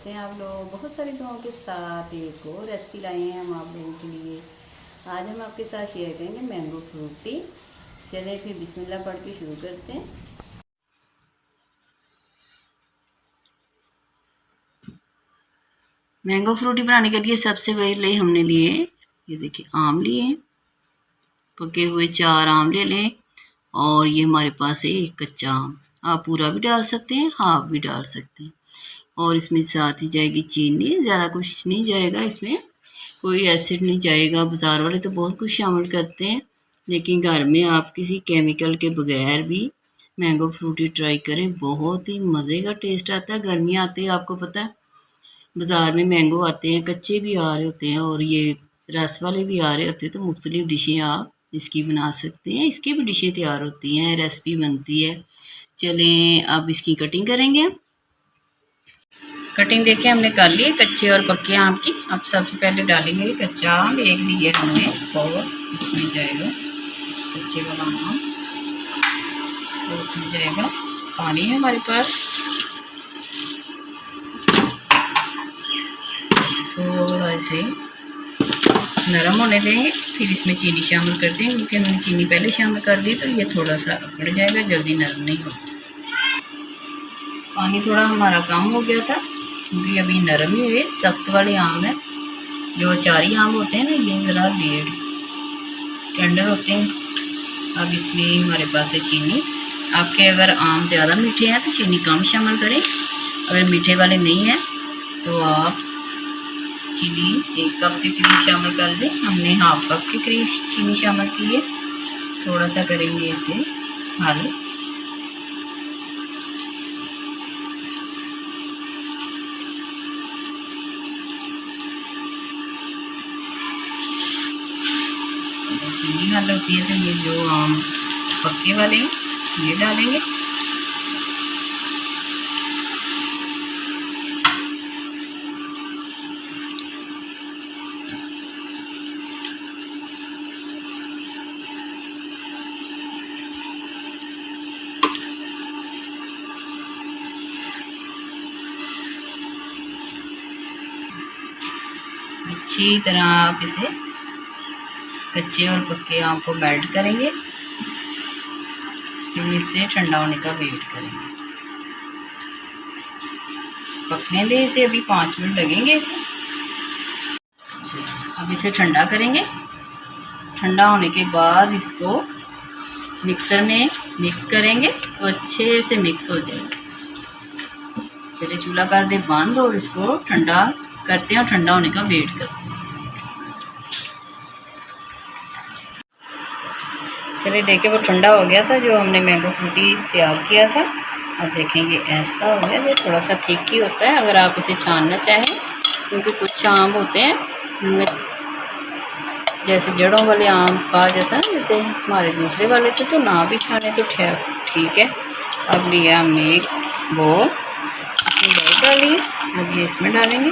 कैसे हैं आप लोग। बहुत सारी दुआओं के साथ एक और रेसिपी लाए हैं हम आप लोगों के लिए। आज हम आपके साथ शेयर करेंगे मैंगो फ्रूटी। चलिए फिर बिस्मिल्लाह पढ़ के शुरू करते हैं। मैंगो फ्रूटी बनाने के लिए सबसे पहले हमने लिए, ये देखिए आम लिए हैं, पके हुए 4 आम ले लें। और ये हमारे पास है एक कच्चा आम, आप पूरा भी डाल सकते हैं, हाफ भी डाल सकते हैं। और इसमें साथ ही जाएगी चीनी, ज़्यादा कुछ नहीं जाएगा, इसमें कोई एसिड नहीं जाएगा। बाज़ार वाले तो बहुत कुछ शामिल करते हैं, लेकिन घर में आप किसी केमिकल के बगैर भी मैंगो फ्रूटी ट्राई करें, बहुत ही मज़े का टेस्ट आता है। गर्मियाँ आती है, आपको पता है बाज़ार में मैंगो आते हैं, कच्चे भी आ रहे होते हैं और ये रस वाले भी आ रहे होते हैं। तो मुख्तलिफ डिशें आप इसकी बना सकते हैं, इसकी भी डिशें तैयार होती हैं, रेसिपी बनती है। चलें अब इसकी कटिंग करेंगे। कटिंग देखिए हमने कर ली है कच्चे और पक्के आम की। अब सबसे पहले डालेंगे कच्चा आम, एक लिए हमने, और इसमें जाएगा कच्चे वाला आम, और इसमें जाएगा पानी है हमारे पास। थोड़ा इसे नरम होने देंगे, फिर इसमें चीनी शामिल कर देंगे, क्योंकि हमने चीनी पहले शामिल कर दी तो ये थोड़ा सा अकड़ जाएगा, जल्दी नरम नहीं होगा। पानी थोड़ा हमारा कम हो गया था, क्योंकि अभी नरम ही हुए, सख्त वाले आम है। जो अचारी आम होते हैं ना, ये ज़रा लेट टेंडर होते हैं। अब इसमें हमारे पास है चीनी। आपके अगर आम ज़्यादा मीठे हैं तो चीनी कम शामिल करें, अगर मीठे वाले नहीं हैं तो आप चीनी 1 कप के करीब शामिल कर दें। हमने हाफ कप के करीब चीनी शामिल की है। थोड़ा सा करेंगे इसे हल। चीनी हल होती है तो ये जो आम पक्के वाले हैं ये डालेंगे। अच्छी तरह आप इसे कच्चे और पक्के आम को मेल्ट करेंगे, फिर इसे ठंडा होने का वेट करेंगे। पकने दें इसे, अभी 5 मिनट लगेंगे इसे। अच्छा, अब इसे ठंडा करेंगे। ठंडा होने के बाद इसको मिक्सर में मिक्स करेंगे तो अच्छे से मिक्स हो जाएगा। चलिए चूल्हा कर दे बंद और इसको ठंडा करते हैं और ठंडा होने का वेट करते हैं। चलिए देखिए वो ठंडा हो गया था जो हमने मैंगो फ्रूटी तैयार किया था। अब देखें ये ऐसा हो गया, ये थोड़ा सा थिक ही होता है अगर आप इसे छानना चाहें, क्योंकि कुछ आम होते हैं उनमें जैसे जड़ों वाले आम कहा जाता है ना, जैसे हमारे दूसरे वाले थे, तो ना भी छाने तो ठीक है। अब लिया हमने एक बोल, इसमें बर्फ़ डाली है, अब ये इसमें डालेंगे।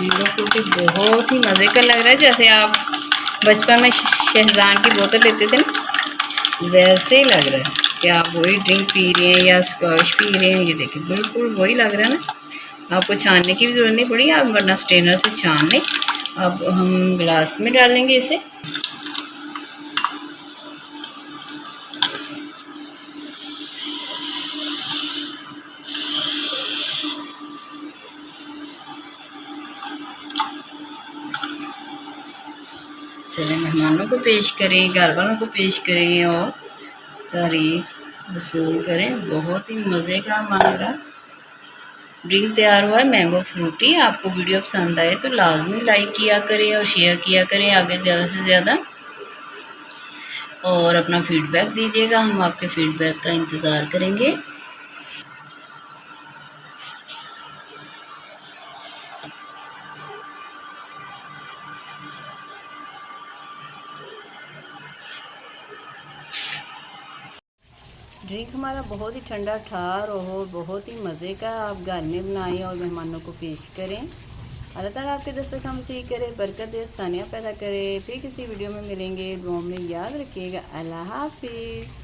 मैंगो फ्रूटी बहुत ही मज़े का लग रहा है, जैसे आप बचपन में शहजान की बोतल लेते थे ना, वैसे ही लग रहा है कि आप वही ड्रिंक पी रहे हैं या स्क्वैश पी रहे हैं। ये देखिए बिल्कुल वही लग रहा है ना। आपको छानने की भी ज़रूरत नहीं पड़ी, आप वरना स्ट्रेनर से छान लें। अब हम ग्लास में डालेंगे इसे। चले मेहमानों को पेश करें, घर वालों को पेश करें और तारीफ वसूल करें। बहुत ही मज़े का हमारा ड्रिंक तैयार हुआ है मैंगो फ्रूटी। आपको वीडियो पसंद आए तो लाजमी लाइक किया करें और शेयर किया करें आगे ज़्यादा से ज़्यादा, और अपना फीडबैक दीजिएगा, हम आपके फीडबैक का इंतज़ार करेंगे। ड्रिंक हमारा बहुत ही ठंडा ठार हो, बहुत ही मज़े का आप घर में बनाएं और मेहमानों को पेश करें। अल्लाह ताला आपके दस्तक हम सी करे, बरकत दे, सानिया पैदा करे। फिर किसी वीडियो में मिलेंगे, दुआ में याद रखिएगा। अल्लाह हाफिज़।